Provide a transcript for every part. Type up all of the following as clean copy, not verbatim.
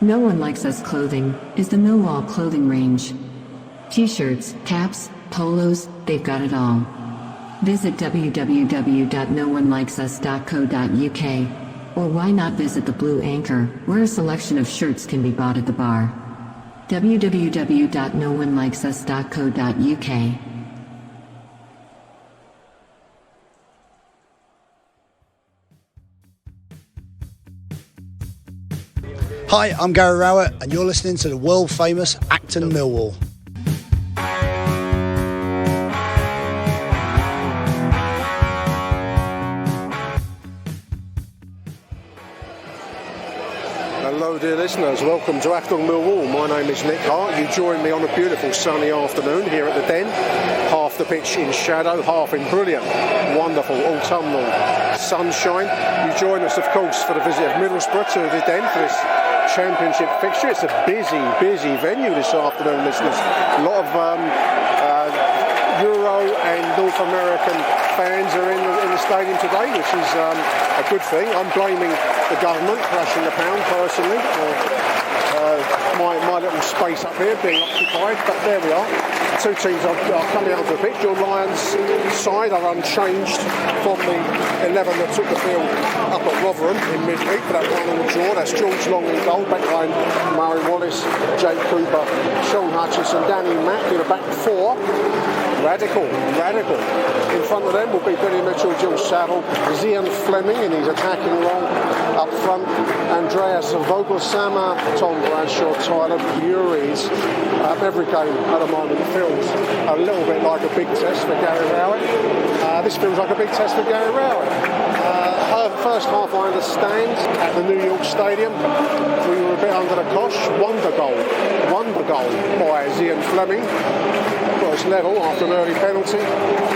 No One Likes Us Clothing is the Millwall clothing range. T-shirts, caps, polos, they've got it all. Visit www.noonelikes.us.co.uk, or why not visit the Blue Anchor, where a selection of shirts can be bought at the bar. www.noonelikes.us.co.uk. Hi, I'm Gary Rowett, and you're listening to the world famous Achtung Millwall. Hello dear listeners, welcome to Achtung Millwall. My name is Nick Hart. You join me on a beautiful sunny afternoon here at the Den. Half the pitch in shadow, half in brilliant, wonderful autumnal sunshine. You join us of course for the visit of Middlesbrough to the Den for this Championship fixture. It's a busy venue this afternoon, listeners. A lot of Euro and North American fans are in the stadium today, which is a good thing. I'm blaming the government crashing the pound personally for my little space up here being occupied, but there we are. Two teams are coming out of the pitch. Your Lions side are unchanged from the 11 that took the field up at Rotherham in midweek for that 1-1 draw. That's George Long in goal, backline Murray Wallace, Jake Cooper, Sean Hutchinson, Danny Mack in the back four. Radical. In front of them will be Billy Mitchell, Jill Saville, Zian Fleming in his attacking role. Up front, Andreas Vogelsama, Tom Bradshaw, Tyler Buries. Every game at the moment feels a little bit like a big test for Gary Rowett. This feels like a big test for Gary Rowett. First half, I understand, at the New York Stadium, we were a bit under the cosh. Wonder goal by Zian Fleming. Got us level after an early penalty.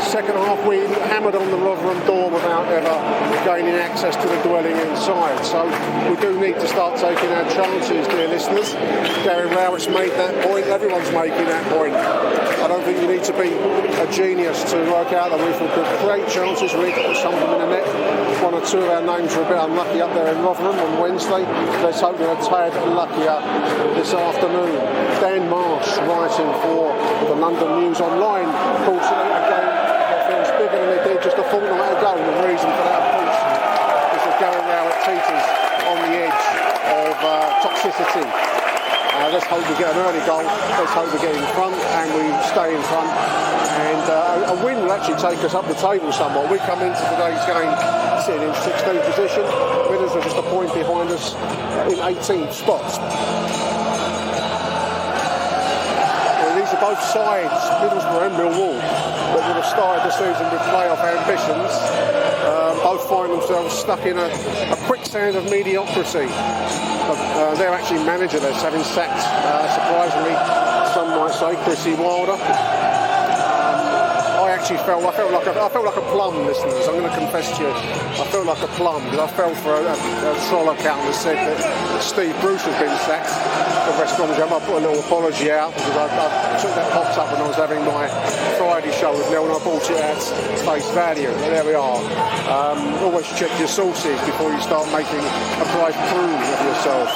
Second half, we hammered on the Rotherham door without ever gaining access to the dwelling inside. So we do need to start taking our chances, dear listeners. Gary Rowett's made that point. Everyone's making that point. I don't think you need to be a genius to work out that we could create chances. We need to put some of them in the net. One or two of our names were a bit unlucky up there in Rotherham on Wednesday. Let's hope we're a tad luckier this afternoon. Dan Marsh writing for the London News Online calls it a game that feels bigger than it did just a fortnight ago. The reason for that, of course, is that Gary Rowett teeters on the edge of toxicity. Let's hope we get an early goal, let's hope we get in front and we stay in front, and a win will actually take us up the table somewhat. We come into today's game sitting in 16th position, Middlesbrough just a point behind us in 18th spots. These are both sides, Middlesbrough and Millwall, that would have started the season with playoff ambitions. Both find themselves stuck in a quicksand of mediocrity. Their actually manager, they're having sacked, surprisingly, some might say, Chrissy Wilder. I felt like a plum, listeners. I'm going to confess to you, I felt like a plum because I fell for a troll account that said that Steve Bruce had been sacked for West Bromwich. I put a little apology out because I took that popped up when I was having my Friday show with Neil and I bought it at face value. And there we are. Always check your sources before you start making a prize prune of yourself.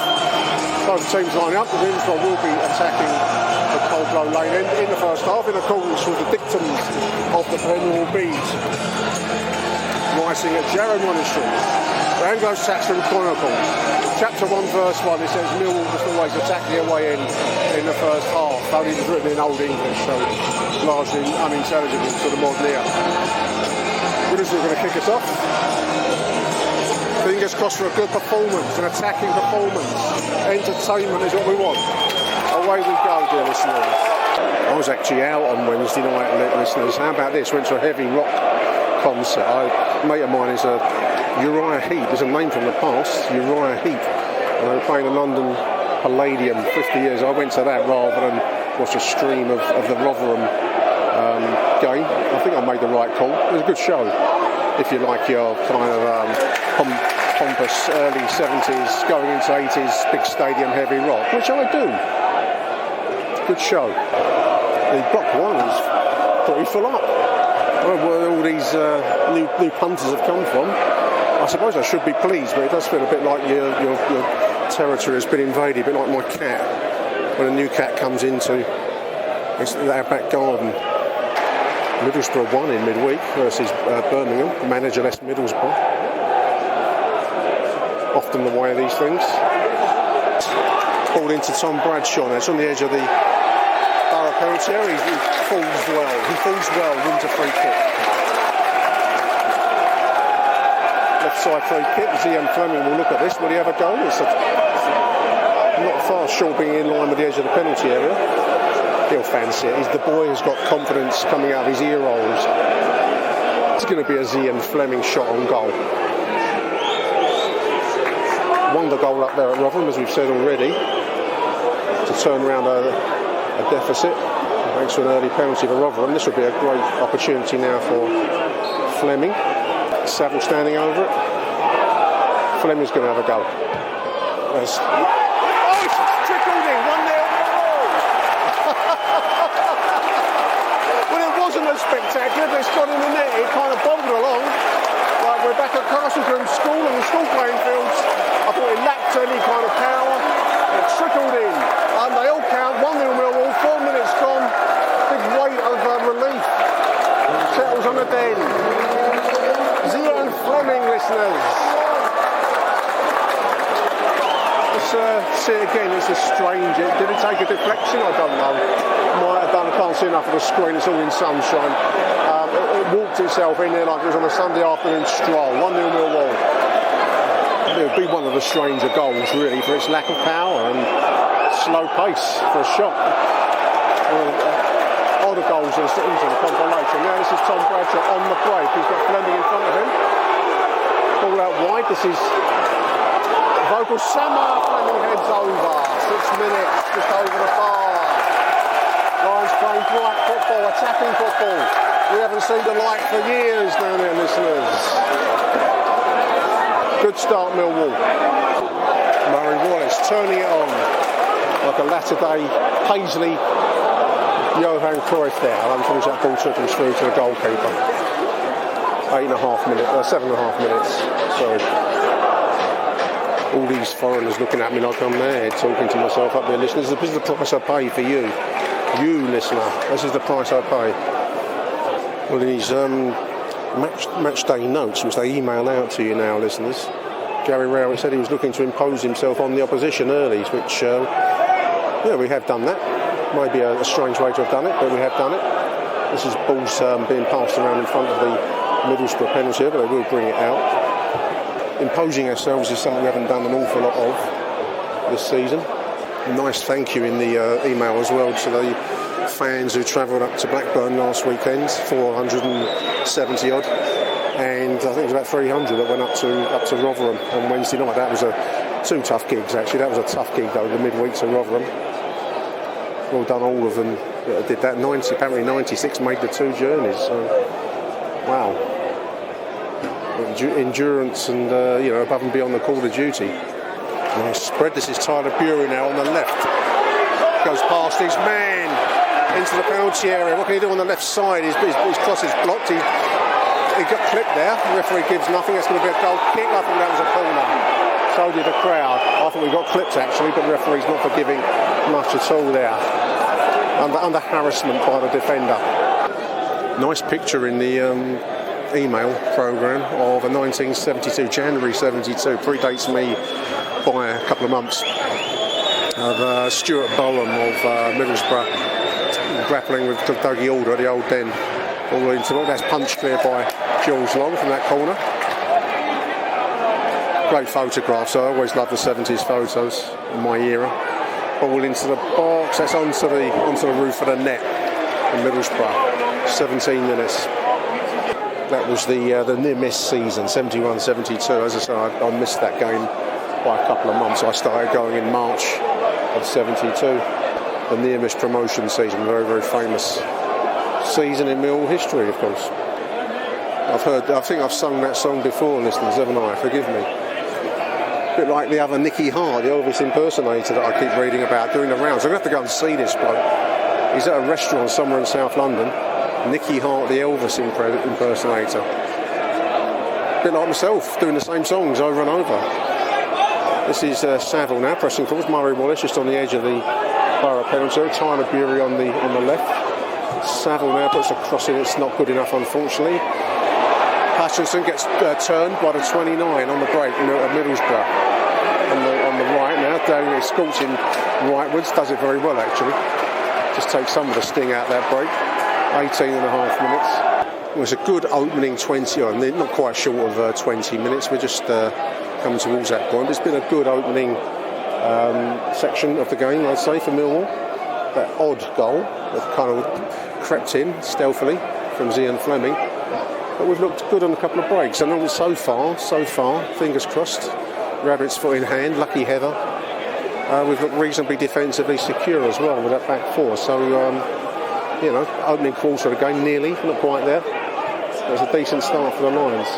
Both teams lining up. The Middlesbrough will be attacking the Coldblow Lane end in the first half in accordance with the dictums of the Penal Bees. Writing at Jaron Monastery, the Anglo-Saxon Chronicle, chapter 1 verse 1, it says Millwall just always attack the away end in the first half. Only it was written in Old English, so largely unintelligible to the modern ear. Middlesbrough are going to kick us off. Fingers crossed for a good performance, an attacking performance. Entertainment is what we want. Away we go, dear listeners. I was actually out on Wednesday night, listeners. How about this? Went to a heavy rock concert. A mate of mine is a Uriah Heep. There's a name from the past, Uriah Heep. And they were playing in London Palladium 50 years. I went to that rather than watch a stream of the Rotherham game. I think I made the right call. It was a good show. If you like your kind of pompous early 70s going into 80s big stadium heavy rock, which I do. Good show. The Block 1 is pretty full up. Where all these new punters have come from. I suppose I should be pleased, but it does feel a bit like you're territory has been invaded, a bit like my cat. When a new cat comes into our back garden. Middlesbrough won in midweek versus Birmingham, managerless Middlesbrough. Often the way of these things. Ball into Tom Bradshaw now. It's on the edge of the Borough penalty area. He falls well. He falls well, wins a free kick. Left side free kick. Zian Fleming will look at this. Will he have a goal? It's not far short being in line with the edge of the penalty area. He'll fancy it. The boy has got confidence coming out of his ear rolls. It's going to be a Zian Fleming shot on goal. Wonder goal up there at Rotherham, as we've said already, to turn around a deficit thanks to an early penalty for Rotherham. This would be a great opportunity now for Fleming. Saville standing over it. Fleming's going to have a go. It's trickled in, 1-0. Well, it wasn't as spectacular, but it's got in the net. It kind of bobbled along. Like we're back at Castlegroom School on the school playing fields. I thought it lacked any kind of power. It trickled in. They all count. 1-0 Millwall. 4 minutes gone. Big weight of relief settles on the den. Zian Fleming, listeners. Let's see it again. It's a strange. Did it take a deflection? I don't know. Might have done. I can't see enough of the screen. It's all in sunshine. It walked itself in there like it was on a Sunday afternoon stroll. 1-0 Millwall. It would be one of the stranger goals, really, for its lack of power and slow pace for a shot. All the goals into the compilation. Now this is Tom Bradshaw on the break. He's got Fleming in front of him. Ball out wide. This is Vogel Summer. Fleming heads over. 6 minutes, just over the bar. Lions playing bright football, attacking football. We haven't seen the like for years down there, listeners. Good start, Millwall. Murray Wallace turning it on like a latter-day Paisley Johan Cruyff there. Unfortunately, that ball took him through to the goalkeeper. 7.5 minutes. Sorry. All these foreigners looking at me like I'm mad, talking to myself up there, listeners. This is the price I pay for you. You, listener. This is the price I pay. Well, these match day notes, which they email out to you now, listeners. Gary Rowett said he was looking to impose himself on the opposition early, which, we have done that. Maybe a strange way to have done it, but we have done it. This is balls being passed around in front of the Middlesbrough penalty, but they will bring it out. Imposing ourselves is something we haven't done an awful lot of this season. Nice thank you in the email as well to the fans who travelled up to Blackburn last weekend, 470 odd, and I think it was about 300 that went up to Rotherham on Wednesday night. That was two tough gigs actually. That was a tough gig though, the midweek to Rotherham. Well done all of them that did that. apparently 96 made the two journeys. So wow, endurance and above and beyond the call of duty. Nice spread. This is Tyler Bury now on the left. Goes past his man into the penalty area. What can he do on the left side? His cross is blocked. He got clipped there. The referee gives nothing. That's going to be a goal kick. I think that was a corner. So did the crowd. I think we got clipped actually, but the referee's not forgiving much at all there. Under harassment by the defender. Nice picture in the email programme of a 1972, January 72. Predates me by a couple of months. Of Stuart Bowen of Middlesbrough grappling with Dougie Alder, the old den. All into it. That's punched clear by Jules Long from that corner. Great photographs. I always loved the 70s photos in my era. Ball into the box. That's onto the roof of the net in Middlesbrough. 17 minutes. That was the near-miss season, 71-72. As I said, I missed that game by a couple of months. I started going in March of 72. The near-miss promotion season, very, very famous season in Millwall history, of course. I think I've sung that song before, listeners, haven't I? Forgive me. A bit like the other Nicky Hart, the Elvis impersonator that I keep reading about, doing the rounds. I'm going to have to go and see this bloke. He's at a restaurant somewhere in South London. Nicky Hart, the Elvis impersonator. A bit like myself, doing the same songs over and over. This is Saville now pressing forward. Murray Wallace just on the edge of the Borough penalty area. Tyler Bury on the left. Saville now puts a cross in. It's not good enough, unfortunately. Hutchinson gets turned by the 29 on the break at Middlesbrough. On the right now, down scorching rightwards. Does it very well, actually. Just takes some of the sting out of that break. 18 and a half minutes. It was a good opening 20, not quite short of 20 minutes. We're just coming towards that point. It's been a good opening section of the game, I'd say, for Millwall. That odd goal that kind of crept in stealthily from Zian Fleming. But we've looked good on a couple of breaks. And so far, fingers crossed, rabbit's foot in hand, lucky header. We've looked reasonably defensively secure as well with that back four. So, opening quarter of the game, nearly, not quite there. It was a decent start for the Lions.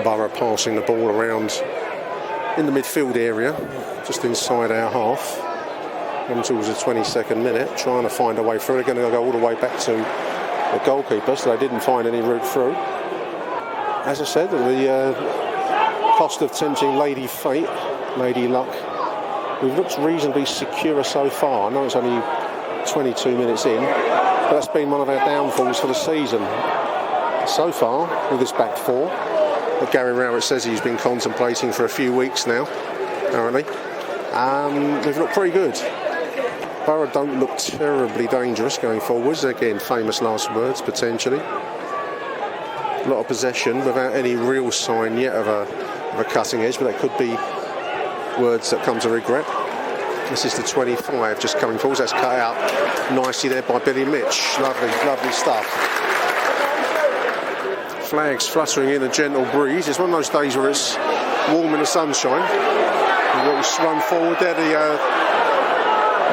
Borough passing the ball around in the midfield area, just inside our half. Coming towards the 22nd minute, trying to find a way through. They're going to go all the way back to the goalkeeper, so they didn't find any route through. As I said, the cost of tempting Lady Fate, Lady Luck, we've looked reasonably secure so far. I know it's only 22 minutes in, but that's been one of our downfalls for the season so far with this back four that Gary Rowett says he's been contemplating for a few weeks now, apparently. We've looked pretty good. Borough don't look terribly dangerous going forwards. Again, famous last words, potentially. A lot of possession without any real sign yet of a cutting edge, but that could be words that come to regret. This is the 25 just coming forwards. That's cut out nicely there by Billy Mitch. Lovely, lovely stuff. Flags fluttering in a gentle breeze. It's one of those days where it's warm in the sunshine. A little run forward there. The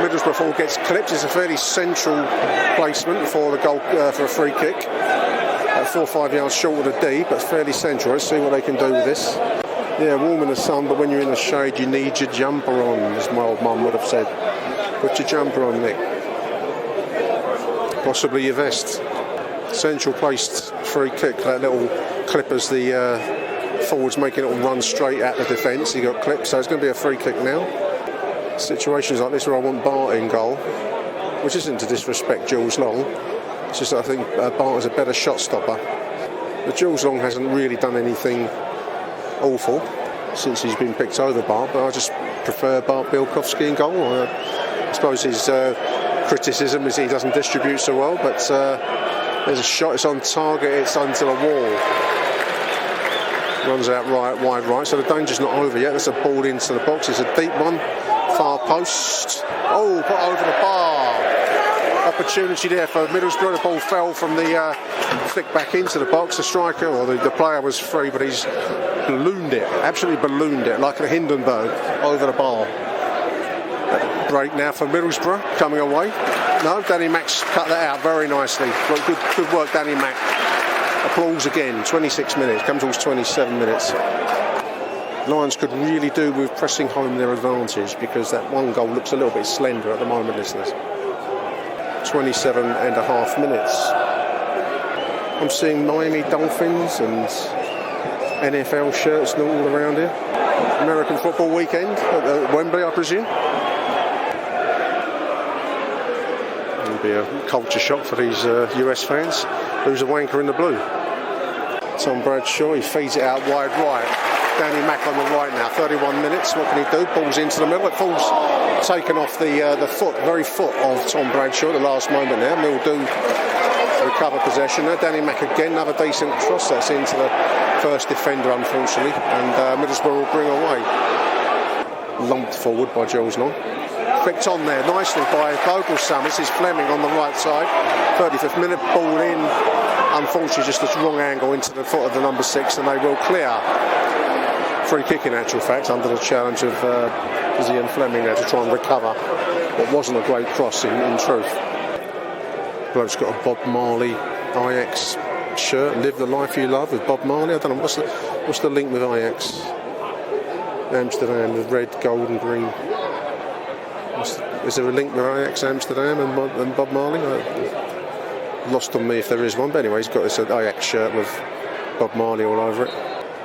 Middlesbrough ball gets clipped. It's a fairly central placement for the goal for a free kick. 4 or 5 yards short of the D, but fairly central. Let's see what they can do with this. Yeah, warm in the sun, but when you're in the shade, you need your jumper on, as my old mum would have said. Put your jumper on, Nick. Possibly your vest. Central placed free kick. That little clip as the forwards making it all run straight at the defence. He got clipped, so it's going to be a free kick now. Situations like this where I want Bart in goal, which isn't to disrespect Jules Long. It's just that I think Bart is a better shot stopper. But Jules Long hasn't really done anything awful since he's been picked over Bart, but I just prefer Bart Bielkowski in goal. I suppose his criticism is he doesn't distribute so well, but there's a shot, it's on target, it's onto the wall. Runs out wide right, so the danger's not over yet. That's a ball into the box, it's a deep one, far post. Oh, put over the bar. Opportunity there for Middlesbrough. The ball fell from the flick back into the box. The striker or the player was free, but he's ballooned it, absolutely ballooned it, like a Hindenburg over the bar. Break now for Middlesbrough, coming away. No, Danny Mack's cut that out very nicely. Good work, Danny Mack. Applause again. 26 minutes, comes towards 27 minutes. Lions could really do with pressing home their advantage, because that one goal looks a little bit slender at the moment, listeners. 27 and a half minutes. I'm seeing Miami Dolphins and NFL shirts all around here. American football weekend at Wembley, I presume. It'll be a culture shock for these US fans. Who's a wanker in the blue? Tom Bradshaw, he feeds it out wide right. Danny Mack on the right now, 31 minutes. What can he do? Ball's into the middle. It falls taken off the very foot of Tom Bradshaw at the last moment there. Mill do recover possession there. Danny Mack again, another decent cross. That's into the first defender, unfortunately. And Middlesbrough will bring away. Lumped forward by Jules Long. Flicked on there nicely by Vogelsam. This is Fleming on the right side. 35th minute, ball in. Unfortunately, just a wrong angle into the foot of the number 6, and they will clear. Free kick in actual fact, under the challenge of Zian Fleming there to try and recover what wasn't a great cross in truth. Bloke's got a Bob Marley Ajax shirt, Live the Life You Love with Bob Marley. I don't know, what's the link with Ajax? Amsterdam, the red, gold and green. Is there a link with Ajax Amsterdam and Bob Marley? Lost on me if there is one, but anyway, he's got this Ajax shirt with Bob Marley all over it.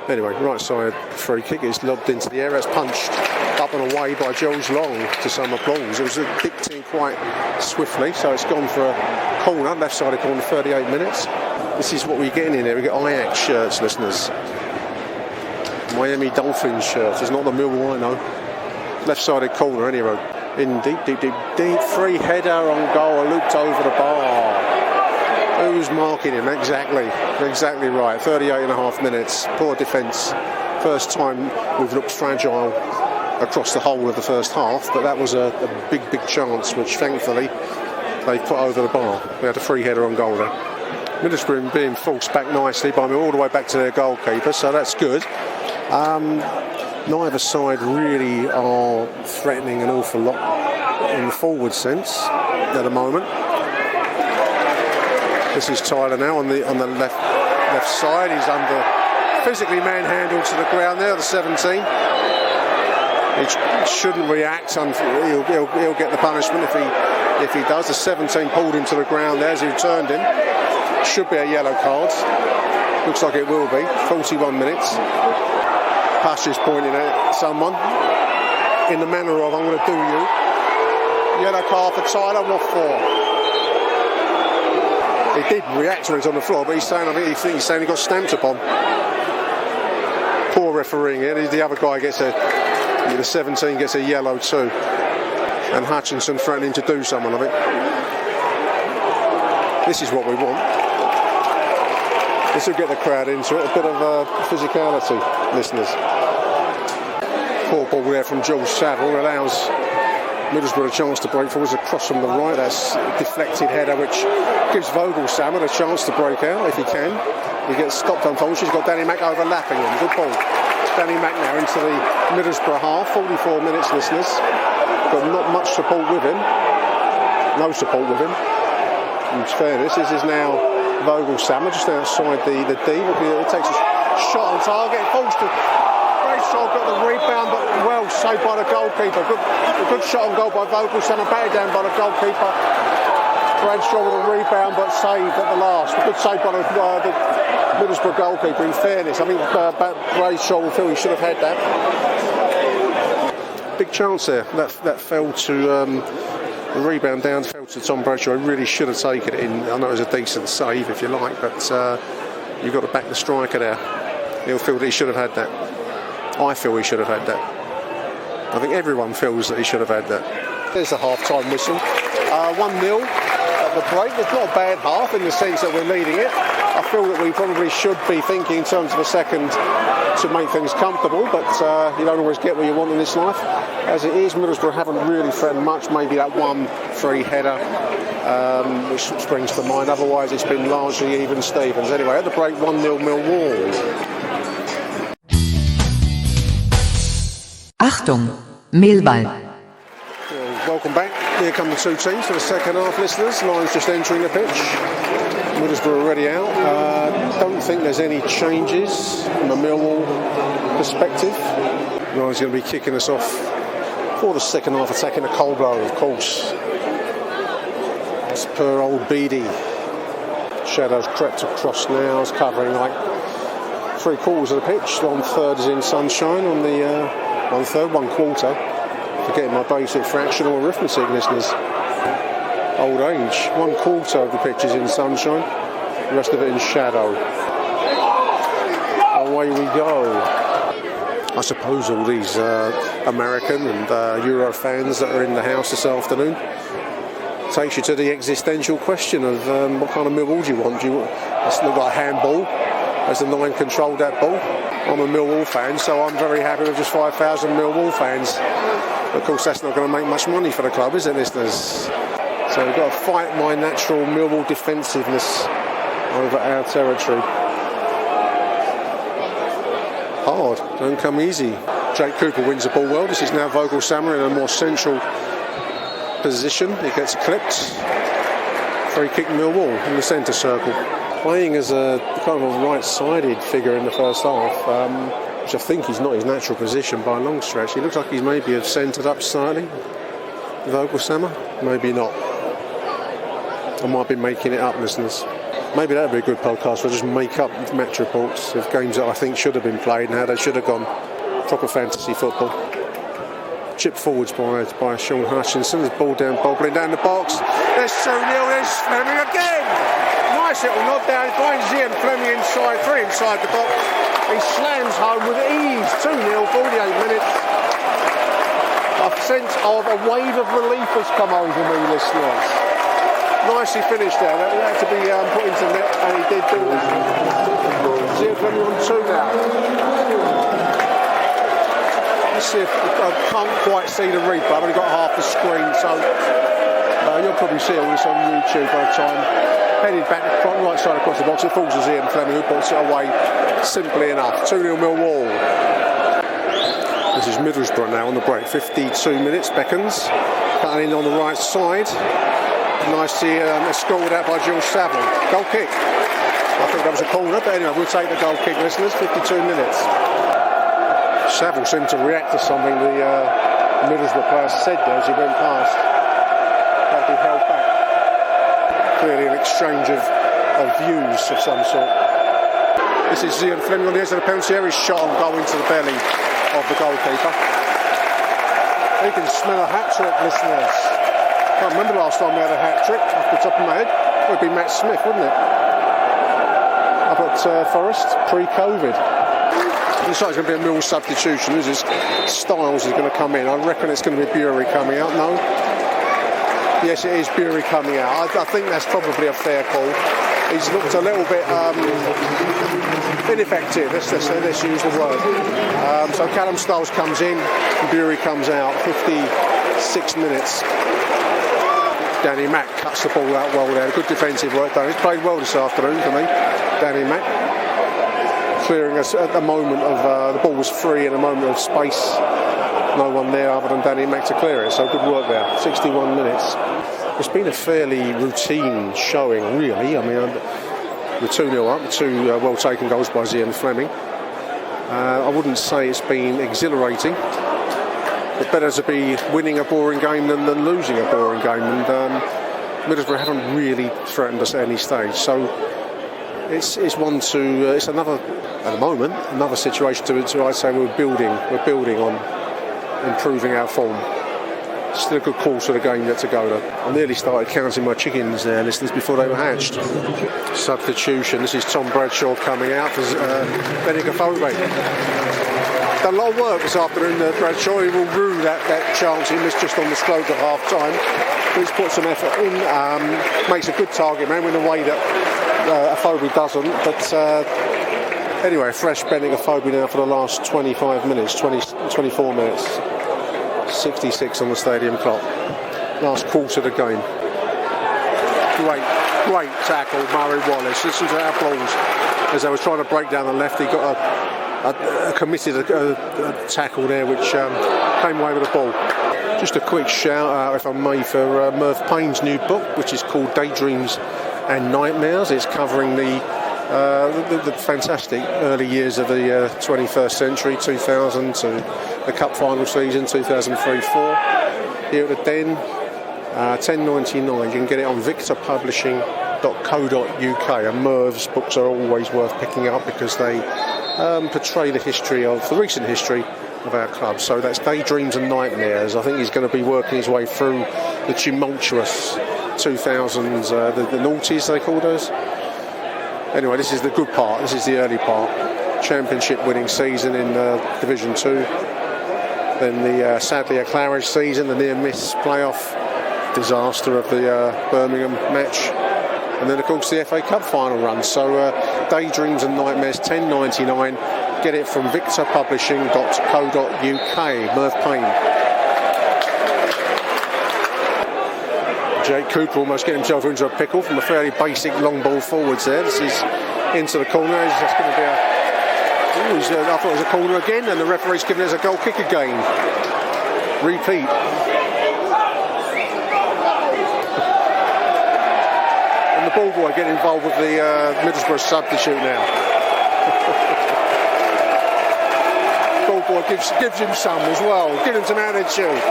Anyway, right side free kick is lobbed into the area. It's punched up and away by Jules Long to some applause. It was dictating quite swiftly, so it's gone for a corner, left-sided corner, 38 minutes. This is what we're getting in here. We get Ajax shirts, listeners. Miami Dolphins shirts. It's not the Millwall, I know. Left-sided corner, anyway. In deep. Free header on goal, looped over the bar. Who's marking him? Exactly right. 38 and a half minutes. Poor defence. First time we've looked fragile across the whole of the first half, but that was a big chance, which thankfully they put over the bar. We had a free header on goal there. Middlesbrough being forced back nicely by me all the way back to their goalkeeper, so that's good. Neither side really are threatening an awful lot in the forward sense at the moment. This is Tyler now on the left side. He's physically manhandled to the ground there, the 17. He shouldn't react. He'll get the punishment if he does. The 17 pulled him to the ground there as he turned him. Should be a yellow card. Looks like it will be. 41 minutes. Pash is pointing at someone in the manner of, I'm going to do you. Yellow card for Tyler. What for? He did react when he's on the floor, but he's saying he got stamped upon. Poor refereeing here. The other guy the 17 gets a yellow too. And Hutchinson threatening to do something of it. This is what we want. This will get the crowd into it. A bit of physicality, listeners. Poor ball there from Jules Saville allows Middlesbrough a chance to break forwards. A cross from the right. That's a deflected header, which gives Vogelsammer a chance to break out if he can. He gets stopped unfortunately. He's got Danny Mack overlapping him. Good ball. Danny Mack now into the Middlesbrough half. 44 minutes, listeners. Got not much support with him. No support with him. In fairness, this is now Vogelsammer just outside the D. It takes a shot on target. Falls to Bradshaw, got the rebound, but well saved by the goalkeeper. A good shot on goal by Vogelsammer, batted down by the goalkeeper. Bradshaw with a rebound, but saved at the last. A good save by the Middlesbrough goalkeeper. In fairness, I think Bradshaw will feel he should have had that. Big chance there. That fell to. The rebound down fell to Tom Bradshaw. He really should have taken it in. I know it was a decent save, if you like, but you've got to back the striker there. He'll feel that he should have had that. I feel he should have had that. I think everyone feels that he should have had that. There's the half-time whistle. 1-0 at the break. It's not a bad half in the sense that we're leading it. I feel that we probably should be thinking in terms of a second to make things comfortable, but you don't always get what you want in this life. As it is, Middlesbrough haven't really threatened much. Maybe that one free header, which springs to mind. Otherwise, it's been largely even Stevens. Anyway, at the break, 1-0 Millwall. Achtung, Millwall. Welcome back. Here come the two teams for the second half, listeners. Lions just entering the pitch. Middlesbrough already out. Don't think there's any changes from a Millwall perspective. Ryan's going to be kicking us off for the second half, attacking a cold blow, of course. As per old Beattie. Shadows crept across now. It's covering like 3/4 of the pitch. 1/3 is in sunshine on the 1/3, 1/4. Forgetting my basic fractional arithmetic, listeners. Old age. 1/4 of the pitch is in sunshine. The rest of it in shadow. Away we go. I suppose all these American and Euro fans that are in the house this afternoon takes you to the existential question of what kind of Millwall do you want? It's look like a handball as the 9 controlled that ball. I'm a Millwall fan, so I'm very happy with just 5,000 Millwall fans. Of course, that's not going to make much money for the club, is it, listeners? So we've got to fight my natural Millwall defensiveness over our territory. Hard, don't come easy. Jake Cooper wins the ball well. This is now Vogelsammer in a more central position. He gets clipped. Free kick Millwall in the centre circle. Playing as a kind of a right-sided figure in the first half, which I think is not his natural position by a long stretch. He looks like he's maybe have centred up slightly. Vogelsammer, maybe not. I might be making it up, listeners. Maybe that would be a good podcast. We'll just make up match reports of games that I think should have been played and how they should have gone. Proper fantasy football. Chip forwards by Sean Hutchinson. There's ball down, bobbling down the box. There's 2-0. There's Fleming again. Nice little nod down. Finds Ian Fleming inside the box. He slams home with ease. 2-0, 48 minutes. A sense of a wave of relief has come over me, listeners. Nicely finished there. That had to be put into net, and he did do it. Ian Fleming on 2 now. Let's see if I can't quite see the replay. I've only got half the screen, so you'll probably see all this on YouTube by the time. Headed back right side across the box. It falls to Ian Fleming, who puts it away simply enough. 2-0 Millwall. This is Middlesbrough now on the break. 52 minutes. Beckons cutting in on the right side. Nicely scored out by Jill Saville. Goal kick. I think that was a corner, but anyway, we'll take the goal kick, listeners. 52 minutes. Saville seemed to react to something the Middlesbrough player said there as he went past. Had to be held back. Clearly an exchange of views of some sort. This is Ian Fleming on the edge of the penalty area. His shot on goal into the belly of the goalkeeper. He can smell a hat-trick, listeners. Can't remember the last time we had a hat-trick off the top of my head. It would be Matt Smith, wouldn't it? Up at Forest, pre-Covid. Looks like it's going to be a Mill substitution. This is Styles is going to come in. I reckon it's going to be Bury coming out. No? Yes, it is Bury coming out. I think that's probably a fair call. He's looked a little bit ineffective. Let's use the word. So Callum Styles comes in, and Bury comes out. 56 minutes. Danny Mack cuts the ball out well there. Good defensive work done. He's played well this afternoon for me, Danny Mack. Clearing us at the moment of the ball was free in a moment of space. No one there other than Danny Mack to clear it. So good work there. 61 minutes. It's been a fairly routine showing, really. I mean, we're 2-0 up. 2 well taken goals by Ian Fleming. I wouldn't say it's been exhilarating. But better to be winning a boring game than losing a boring game. And Middlesbrough haven't really threatened us at any stage. So it's one to it's another at the moment another situation to I'd say we're building on improving our form. Still a good call to the game yet to go though. I nearly started counting my chickens there, listeners, before they were hatched. Substitution. This is Tom Bradshaw coming out for Benigafove. Done a lot of work this afternoon, Bradshaw. He will rue that chance he missed just on the stroke at half time. He's put some effort in, makes a good target man in a way that Afobe doesn't. But anyway, fresh Benigafove now for the last 25 minutes, 24 minutes. 66 on the stadium clock. Last quarter of the game. Great tackle, Murray Wallace. Listen to our applause as I was trying to break down the left. He got a committed tackle there which came away with the ball. Just a quick shout out, if I may, for Murph Payne's new book, which is called Daydreams and Nightmares. It's covering the fantastic early years of the 21st century, 2000 to the Cup final season, 2003-04. Here at the Den, $10.99. You can get it on victorpublishing.co.uk. And Merv's books are always worth picking up because they portray the recent history of our club. So that's Daydreams and Nightmares. I think he's going to be working his way through the tumultuous 2000s, the noughties they called us. Anyway, this is the good part. This is the early part. Championship winning season in Division 2. Then the sadly a Claridge season, the near miss playoff disaster of the Birmingham match. And then of course the FA Cup final run. So Daydreams and Nightmares, $10.99. Get it from victorpublishing.co.uk. Murph Payne. Jake Cooper almost getting himself into a pickle from a fairly basic long ball forwards there. This is into the corner. It's just going to be I thought it was a corner again, and the referee's giving us a goal kick again. Repeat. And the ball boy getting involved with the Middlesbrough substitute now. Ball boy gives him some as well. Give him some attitude.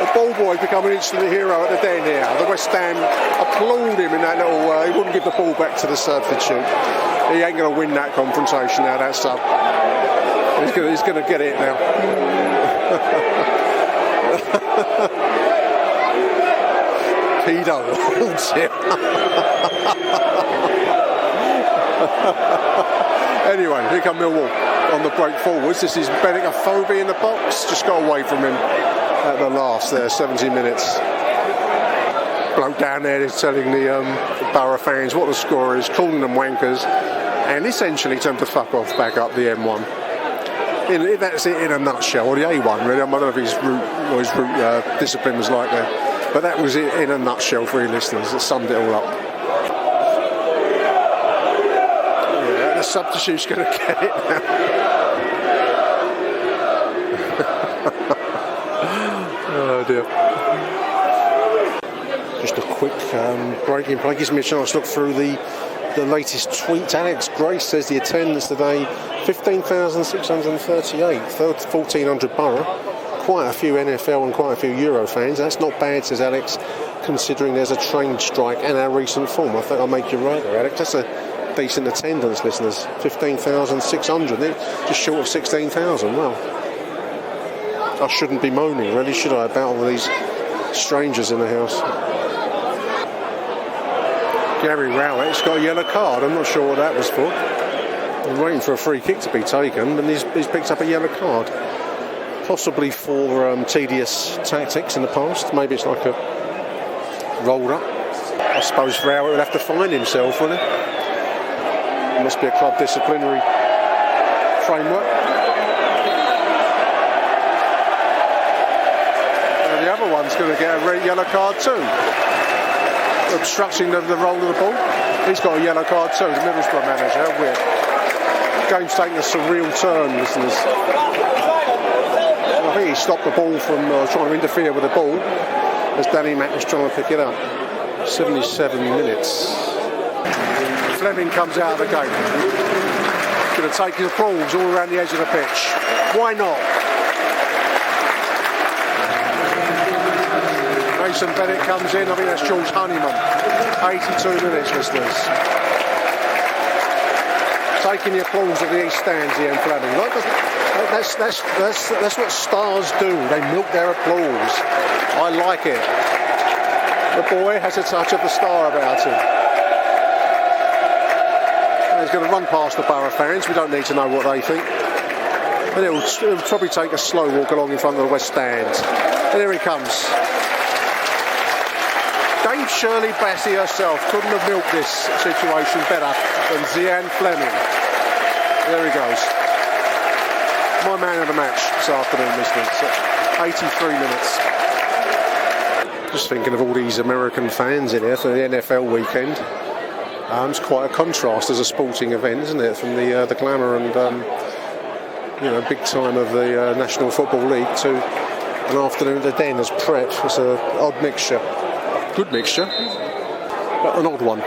The ball boy become an instant hero at the Den here. The West Ham applaud him in that little. He wouldn't give the ball back to the substitute. He ain't going to win that confrontation now. That sub. He's going to get it now. Pedo holds him. Anyway, here come Millwall on the break forwards. This is Bennett Afobe in the box. Just got away from him at the last there, 70 minutes. Bloke down there is telling the Borough fans what the score is, calling them wankers, and essentially tell them to fuck off back up the M1. That's it in a nutshell, or the A1 really. I don't know if his route discipline was like that, but that was it in a nutshell for your listeners. That summed it all up. Yeah, the substitute's going to get it now. Oh dear. Just a quick breaking play. Gives me a chance to look through the latest tweet. Alex Grace says the attendance today 15,638, 1,400 Borough. Quite a few NFL and quite a few Euro fans. That's not bad, says Alex, considering there's a train strike and our recent form. I think I'll make you right there, Alex. That's a decent attendance, listeners. 15,600, just short of 16,000. Well, I shouldn't be moaning, really, should I, about all these strangers in the house. Gary Rowett's got a yellow card. I'm not sure what that was for. I'm waiting for a free kick to be taken, and he's picked up a yellow card. Possibly for tedious tactics in the past. Maybe it's like a roll-up. I suppose Rowett would have to find himself, wouldn't he? It must be a club disciplinary framework. And the other one's going to get a red yellow card too. Obstructing the roll of the ball. He's got a yellow card too, the Middlesbrough manager. How weird. Game's taking a surreal turn, listeners. I think he stopped the ball from trying to interfere with the ball as Danny Mack was trying to pick it up. 77 minutes. Fleming comes out of the game. He's going to take his balls all around the edge of the pitch. Why not? Mason Bennett comes in. I think that's George Honeyman. 82 minutes, listeners. Taking the applause of the East Stands here in Fleming. That's what stars do. They milk their applause. I like it. The boy has a touch of the star about him. And he's going to run past the Borough fans. We don't need to know what they think. And it'll probably take a slow walk along in front of the West Stand. And here he comes. Dame Shirley Bassey herself couldn't have milked this situation better than Zian Fleming. There he goes. My man of the match this afternoon, listeners. 83 minutes. Just thinking of all these American fans in here for the NFL weekend. It's quite a contrast as a sporting event, isn't it? From the glamour and big time of the National Football League to an afternoon at the Den as prep. It's an odd mixture. Good mixture, but an odd one.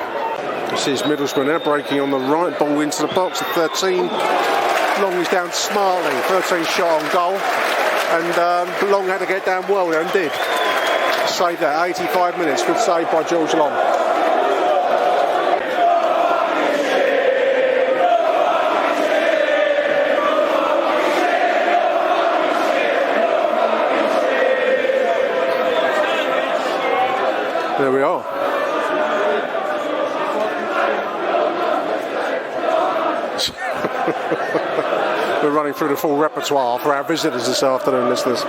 This is Middlesbrough now breaking on the right, ball into the box at 13. Long is down smartly, 13 shot on goal, and Long had to get down well there and did. Save that, 85 minutes, good save by George Long. There we are. We're running through the full repertoire for our visitors this afternoon, listeners.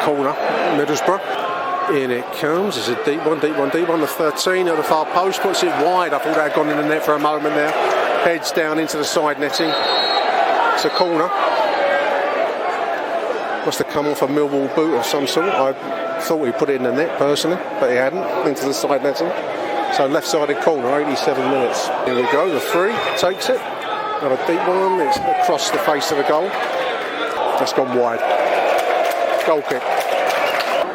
Corner, Middlesbrough. In it comes. It's a deep one. The 13 at the far post puts it wide. I thought that had gone in the net for a moment there. Heads down into the side netting. It's a corner. Must have come off a Millwall boot of some sort. I thought he put it in the net personally, but he hadn't. Into the side netting. So left-sided corner, 87 minutes. Here we go, the 3 takes it. Got a deep one, it's across the face of the goal. That's gone wide. Goal kick.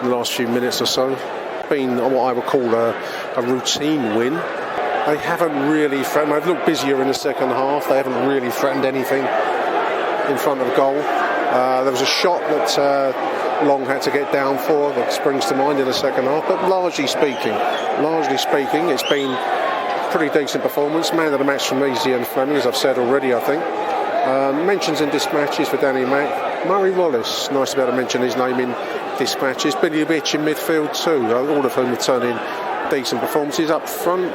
In the last few minutes or so, been what I would call a routine win. They haven't really threatened. They've looked busier in the second half. They haven't really threatened anything in front of goal. There was a shot that Long had to get down for that springs to mind in the second half. But largely speaking, it's been a pretty decent performance. Man of the match from Zian Fleming, as I've said already, I think. Mentions in dispatches for Danny Mack. Murray Wallace, nice to be able to mention his name in dispatches. Billy Bitch in midfield too, all of whom have turned in decent performances. Up front,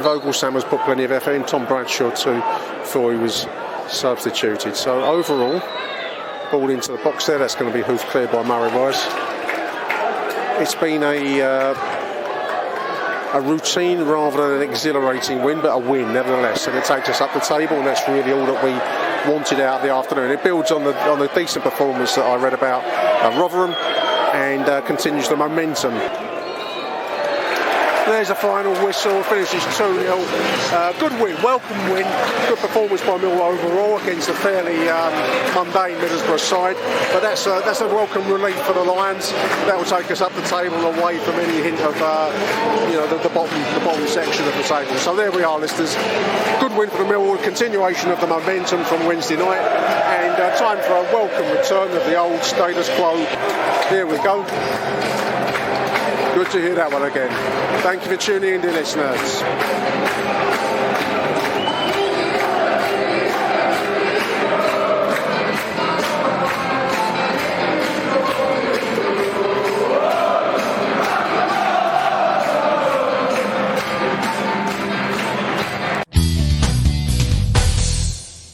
Vogelsam has put plenty of effort in. Tom Bradshaw too, before he was substituted. So overall, ball into the box there. That's going to be hoofed clear by Murray Wallace. It's been a routine rather than an exhilarating win, but a win nevertheless, and it takes us up the table, and that's really all that we wanted out of the afternoon. It builds on the decent performance that I read about Rotherham, and continues the momentum. There's a final whistle, finishes 2-0. Good win, welcome win. Good performance by Millwall overall against a fairly mundane Middlesbrough side. But that's a welcome relief for the Lions. That will take us up the table away from any hint of the bottom section of the table. So there we are, listeners. Good win for the Millwall, continuation of the momentum from Wednesday night, and time for a welcome return of the old status quo. Here we go. Good to hear that one again. Thank you for tuning in, dear listeners.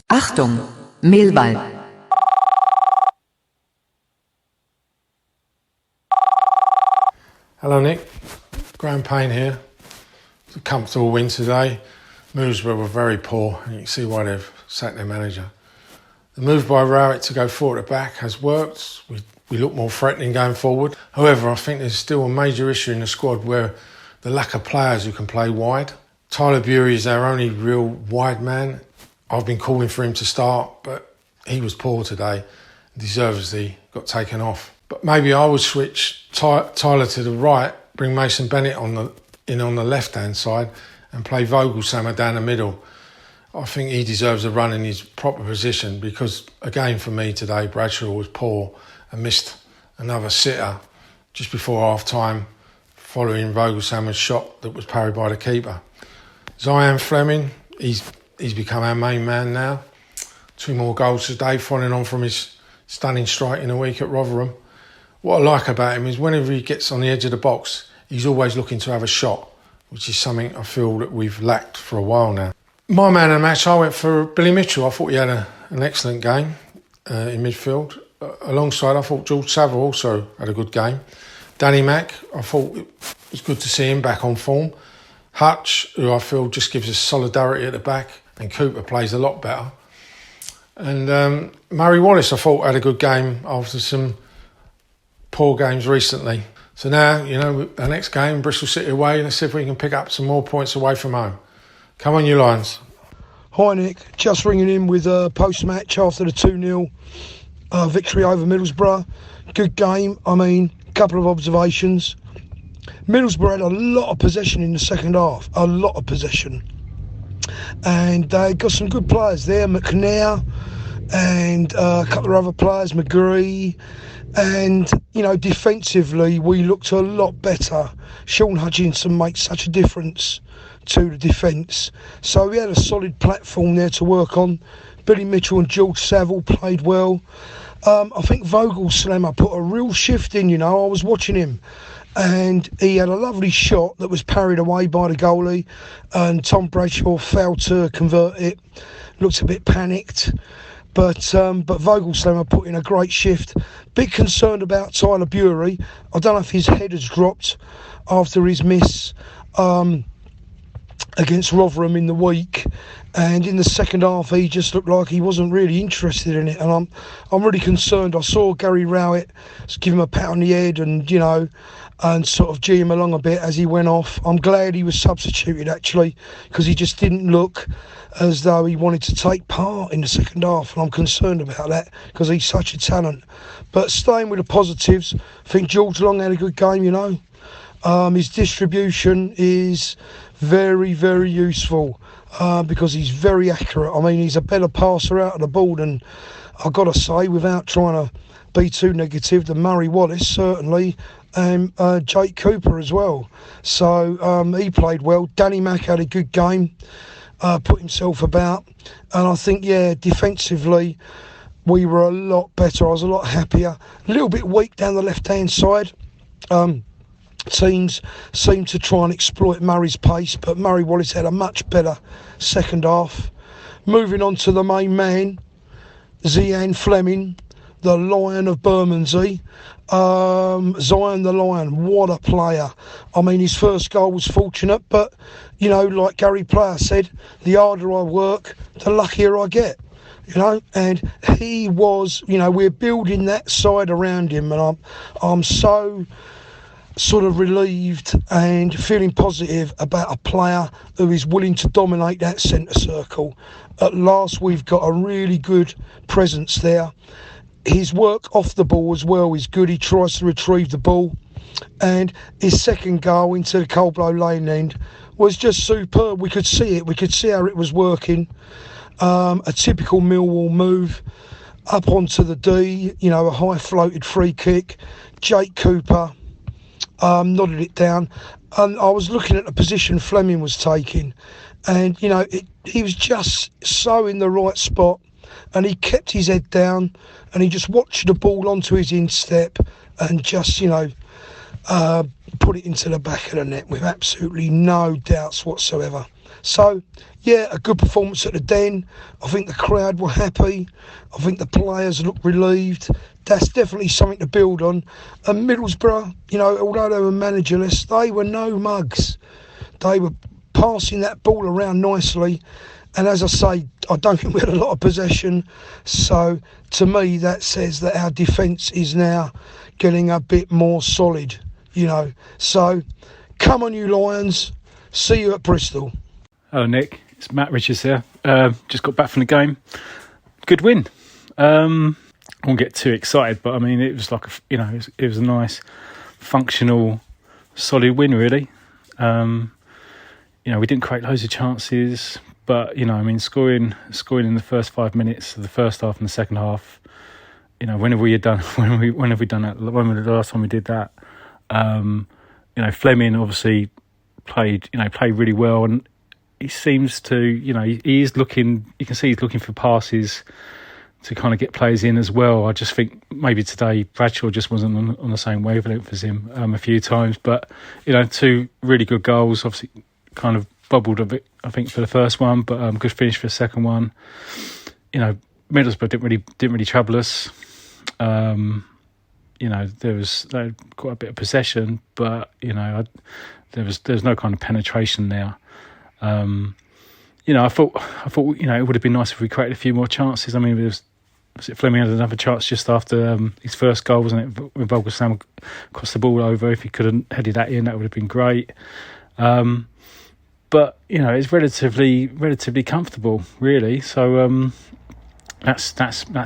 Achtung, Millwall. Hello Nick, Graham Payne here. It's a comfortable win today. Middlesbrough were very poor, and you can see why they've sacked their manager. The move by Rowett to go forward at back has worked. We look more threatening going forward. However, I think there's still a major issue in the squad where the lack of players who can play wide. Tyler Bury is our only real wide man. I've been calling for him to start, but he was poor today and deservedly got taken off. But maybe I would switch Tyler to the right, bring Mason Bennett on the left-hand side and play Vogelsammer down the middle. I think he deserves a run in his proper position because, again, for me today, Bradshaw was poor and missed another sitter just before half-time following Vogelsammer's shot that was parried by the keeper. Zian Fleming, he's become our main man now. 2 more goals today, following on from his stunning strike in a week at Rotherham. What I like about him is whenever he gets on the edge of the box, he's always looking to have a shot, which is something I feel that we've lacked for a while now. My man of the match, I went for Billy Mitchell. I thought he had an excellent game in midfield. Alongside, I thought George Saville also had a good game. Danny Mack, I thought it was good to see him back on form. Hutch, who I feel just gives us solidarity at the back, and Cooper plays a lot better. And Murray Wallace, I thought, had a good game after some poor games recently. So now, our next game, Bristol City away, let's see if we can pick up some more points away from home. Come on, you Lions. Hi Nick, just ringing in with a post-match after the 2-0 victory over Middlesbrough. Good game, couple of observations. Middlesbrough had a lot of possession in the second half, a lot of possession. And they got some good players there, McNair and a couple of other players, McGree. And, defensively, we looked a lot better. Sean Hutchinson makes such a difference to the defence. So we had a solid platform there to work on. Billy Mitchell and George Saville played well. I think Vogelslammer put a real shift in, I was watching him. And he had a lovely shot that was parried away by the goalie. And Tom Bradshaw failed to convert it. Looked a bit panicked. But Vogelslammer put in a great shift. Bit concerned about Tyler Bury. I don't know if his head has dropped after his miss against Rotherham in the week. And in the second half, he just looked like he wasn't really interested in it. And I'm really concerned. I saw Gary Rowett give him a pat on the head and, and sort of gee him along a bit as he went off. I'm glad he was substituted, actually, because he just didn't look as though he wanted to take part in the second half, and I'm concerned about that because he's such a talent. But staying with the positives, I think George Long had a good game, His distribution is very, very useful because he's very accurate. I mean, he's a better passer out of the ball than, I've got to say, without trying to be too negative, than Murray Wallace, certainly, and Jake Cooper as well. So he played well. Danny Mack had a good game, put himself about. And I think, defensively, we were a lot better. I was a lot happier. A little bit weak down the left-hand side. Teams seemed to try and exploit Murray's pace, but Murray Wallace had a much better second half. Moving on to the main man, Zian Fleming, the Lion of Bermondsey. Zion the Lion, what a player. I mean, his first goal was fortunate, but, you know, like Gary Player said, the harder I work, the luckier I get. You know, and he was, you know, we're building that side around him, and I'm so sort of relieved and feeling positive about a player who is willing to dominate that centre circle. At last, we've got a really good presence there. His work off the ball as well is good. He tries to retrieve the ball, and his second goal into the Coldblow Lane end was just superb. We could see it. We could see how it was working. A typical Millwall move up onto the D, you know, a high floated free kick. Jake Cooper nodded it down, and I was looking at the position Fleming was taking, and you know, he was just so in the right spot, and he kept his head down, and he just watched the ball onto his instep and just, you know, put it into the back of the net with absolutely no doubts whatsoever. So, yeah, a good performance at the Den. I think the crowd were happy. I think the players looked relieved. That's definitely something to build on. And Middlesbrough, you know, although they were managerless, they were no mugs. They were passing that ball around nicely. And as I say, I don't think we had a lot of possession. So, to me, that says that our defence is now getting a bit more solid, you know. So, come on, you Lions. See you at Bristol. Hello, Nick. It's Matt Richards here. Just got back from the game. Good win. I won't get too excited, but I mean, it was like it was a nice, functional, solid win, really. We didn't create loads of chances, but you know, I mean, scoring in the first 5 minutes of the first half and the second half. You know, when have we done that? When was the last time we did that? Fleming obviously played really well, and he seems to, he is looking. You can see he's looking for passes to kind of get players in as well. I just think maybe today Bradshaw just wasn't on the same wavelength as him a few times. But two really good goals. Obviously, kind of bubbled a bit, I think, for the first one, but good finish for the second one. Middlesbrough didn't really trouble us. There was quite a bit of possession, but there was no kind of penetration there. I thought it would have been nice if we created a few more chances. I mean, was it Fleming had another chance just after his first goal, wasn't it? When Volgerstam crossed the ball over. If he could have headed that in, that would have been great. But it's relatively comfortable, really. So that's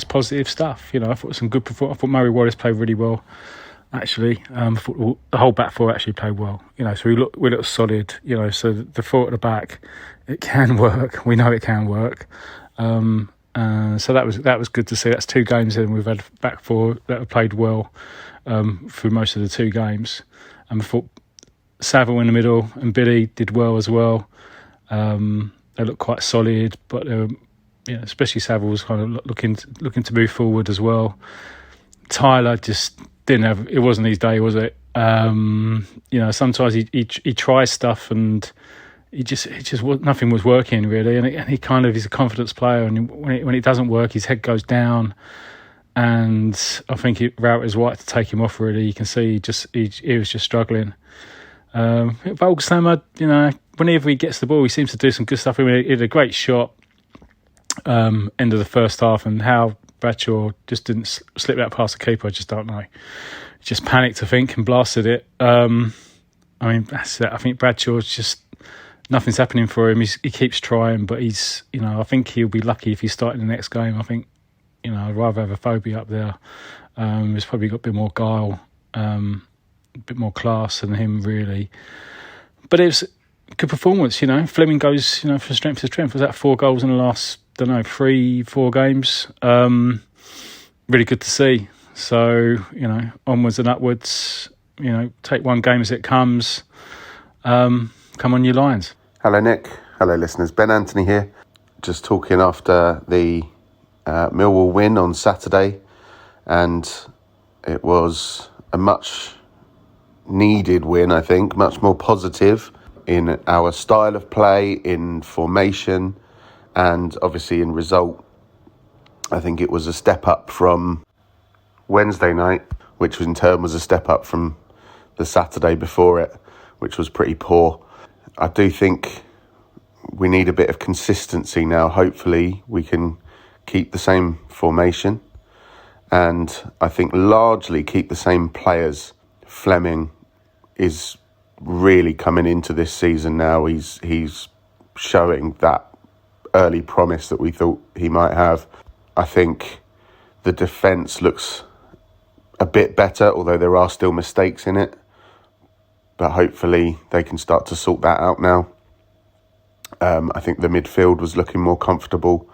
positive stuff. I thought some good performance. I thought Murray Wallace played really well. Actually, I thought the whole back four actually played well. So we look solid. So the four at the back, it can work. We know it can work. So that was good to see. That's 2 games in. We've had back four that have played well through most of the 2 games. And I thought Saville in the middle and Billy did well as well. They looked quite solid, but they were, especially Saville was kind of looking to move forward as well. Tyler just didn't have. It wasn't his day, was it? Sometimes he tries stuff and nothing was working really, and he kind of is a confidence player, and when it doesn't work, his head goes down. And I think Rowett is right to take him off. Really, you can see he was just struggling. Volgerstam, whenever he gets the ball, he seems to do some good stuff. I mean, he had a great shot end of the first half, and how Bradshaw just didn't slip that past the keeper, I just don't know. He just panicked, I think, and blasted it. That's it. I think Bradshaw's just nothing's happening for him. He keeps trying, but he's, I think he'll be lucky if he's starting the next game. I think, I'd rather have a phobia up there. He's probably got a bit more guile, a bit more class than him, really. But it good performance. Fleming goes from strength to strength. Was that 4 goals in the last 3-4 games? Really good to see. So onwards and upwards. Take one game as it comes. Come on, you Lions. Hello, Nick. Hello, listeners. Ben Anthony here. Just talking after the Millwall win on Saturday, and it was a much needed win, I think, much more positive in our style of play, in formation, and obviously in result. I think it was a step up from Wednesday night, which in turn was a step up from the Saturday before it, which was pretty poor. I do think we need a bit of consistency now. Hopefully we can keep the same formation, and I think largely keep the same players. Fleming is really coming into this season now. He's showing that early promise that we thought he might have. I think the defence looks a bit better, although there are still mistakes in it. But hopefully they can start to sort that out now. I think the midfield was looking more comfortable.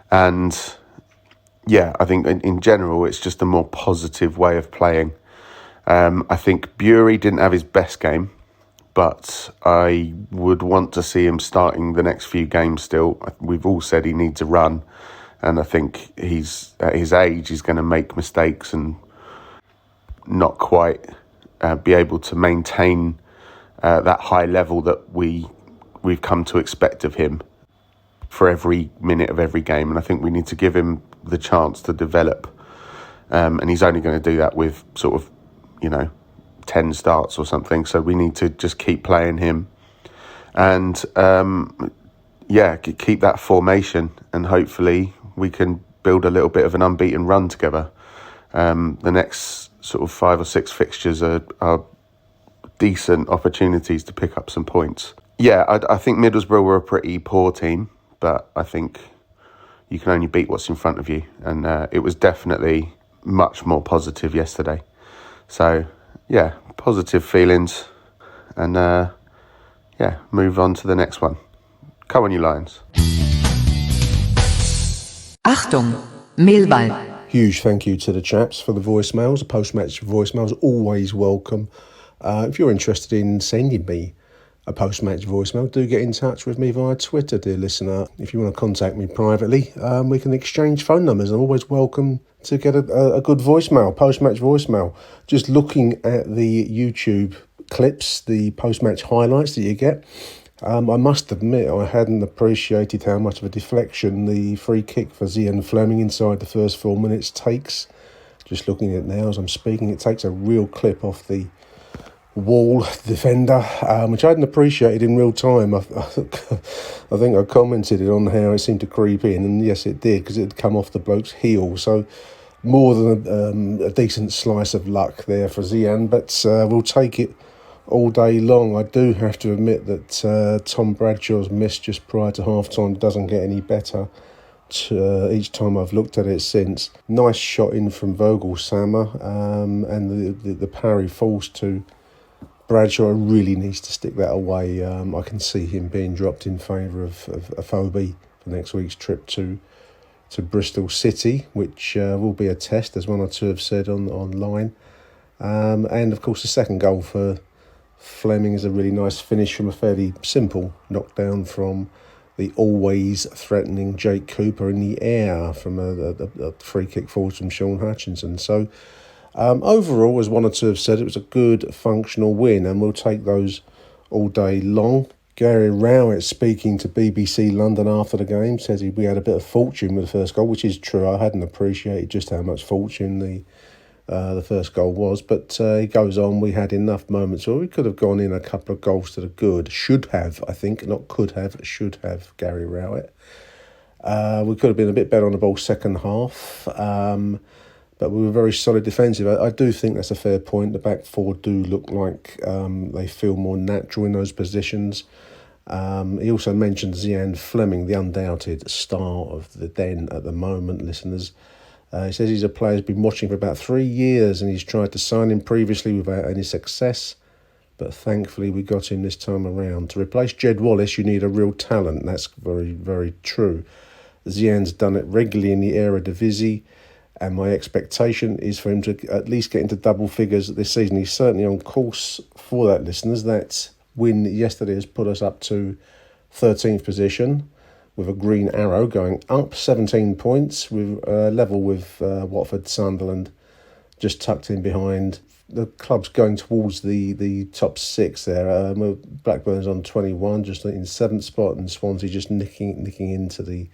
And yeah, I think in general it's just a more positive way of playing. I think Bury didn't have his best game, but I would want to see him starting the next few games still. We've all said he needs a run, and I think he's at his age, he's going to make mistakes and not quite be able to maintain that high level that we've come to expect of him for every minute of every game. And I think we need to give him the chance to develop. And he's only going to do that with sort of, 10 starts or something. So we need to just keep playing him and, keep that formation, and hopefully we can build a little bit of an unbeaten run together. The next sort of 5 or 6 fixtures are decent opportunities to pick up some points. Yeah, I think Middlesbrough were a pretty poor team, but I think you can only beat what's in front of you. And it was definitely much more positive yesterday. So, yeah, positive feelings. And, move on to the next one. Come on, you Lions. Achtung, Millwall. Huge thank you to the chaps for the voicemails. The post-match voicemails, always welcome. If you're interested in sending me a post-match voicemail, do get in touch with me via Twitter, dear listener. If you want to contact me privately, we can exchange phone numbers. I'm always welcome to get a good voicemail, post-match voicemail. Just looking at the YouTube clips, the post-match highlights that you get, I must admit I hadn't appreciated how much of a deflection the free kick for Zian Fleming inside the first 4 minutes takes. Just looking at it now as I'm speaking, it takes a real clip off the wall defender, which I hadn't appreciated in real time. I think I commented on how it seemed to creep in, and yes, it did, because it had come off the bloke's heel. So more than a decent slice of luck there for Zian, but we'll take it all day long. I do have to admit that Tom Bradshaw's miss just prior to half-time doesn't get any better each time I've looked at it since. Nice shot in from Vogelsammer, and the parry falls to Bradshaw. Really needs to stick that away. I can see him being dropped in favour of Afobe for next week's trip to Bristol City, which will be a test, as one or two have said online. And of course the second goal for Fleming is a really nice finish from a fairly simple knockdown from the always threatening Jake Cooper in the air from a free kick forward from Sean Hutchinson. So overall, as one or two have said, it was a good functional win, and we'll take those all day long. Gary Rowett, speaking to BBC London after the game, says we had a bit of fortune with the first goal, which is true. I hadn't appreciated just how much fortune the first goal was, but he goes on, we had enough moments where we could have gone in a couple of goals to the good. Should have, I think, not could have, should have, Gary Rowett. We could have been a bit better on the ball second half, but we were very solid defensive. I do think that's a fair point. The back four do look like they feel more natural in those positions. He also mentioned Zian Fleming, the undoubted star of the Den at the moment, listeners. He says he's a player who's been watching for about 3 years, and he's tried to sign him previously without any success. but thankfully we got him this time around. To replace Jed Wallace, you need a real talent. That's very, very true. Zian's done it regularly in the Eredivisie, and my expectation is for him to at least get into double figures this season. He's certainly on course for that, listeners. That win yesterday has put us up to 13th position with a green arrow going up 17 points, with level with Watford, Sunderland, just tucked in behind. The club's going towards the top 6 there. Blackburn's on 21, just in 7th spot, and Swansea just nicking into the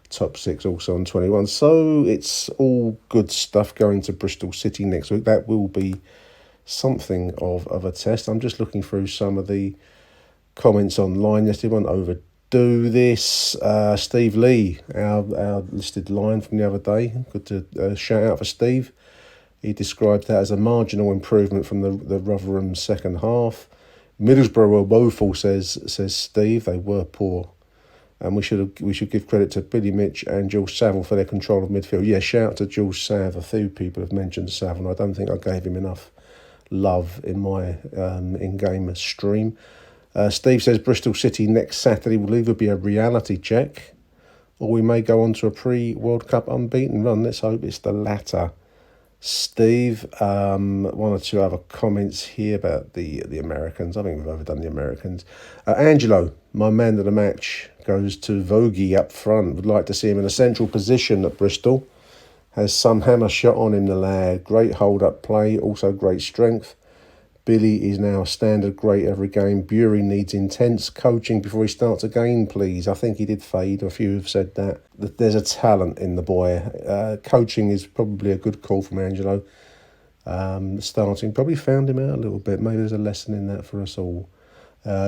top 6, also on 21. So it's all good stuff going to Bristol City next week. That will be something of a test. I'm just looking through some of the comments online. Yesterday, won't overdo this. Steve Lee, our listed line from the other day. Good to shout out for Steve. He described that as a marginal improvement from the Rotherham second half. Middlesbrough were woeful, says Steve. They were poor. And we should give credit to Billy Mitch and Jules Saville for their control of midfield. Yeah, shout out to Jules Sav. A few people have mentioned Saville. I don't think I gave him enough love in my in-game stream. Steve says Bristol City next Saturday will either be a reality check, or we may go on to a pre-World Cup unbeaten run. Let's hope it's the latter. Steve, one or two other comments here about the Americans. I think we've overdone the Americans. Angelo, my man of the match, goes to Vogie up front. Would like to see him in a central position at Bristol. Has some hammer shot on him, the lad. Great hold-up play, also great strength. Billy is now a standard great every game. Bury needs intense coaching before he starts again, please. I think he did fade. A few have said that. There's a talent in the boy. Coaching is probably a good call from Angelo. Starting, probably found him out a little bit. Maybe there's a lesson in that for us all.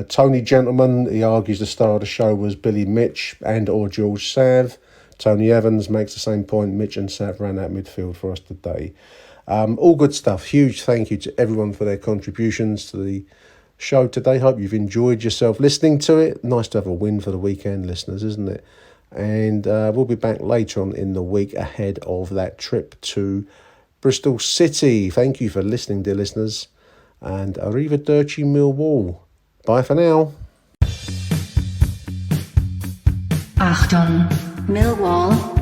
Tony Gentleman, he argues the star of the show was Billy Mitch and or George Sav. Tony Evans makes the same point. Mitch and Sav ran out midfield for us today. All good stuff. Huge thank you to everyone for their contributions to the show today. Hope you've enjoyed yourself listening to it. Nice to have a win for the weekend, listeners, isn't it? And we'll be back later on in the week ahead of that trip to Bristol City. Thank you for listening, dear listeners. And arrivederci Millwall. Bye for now. Achtung, Millwall.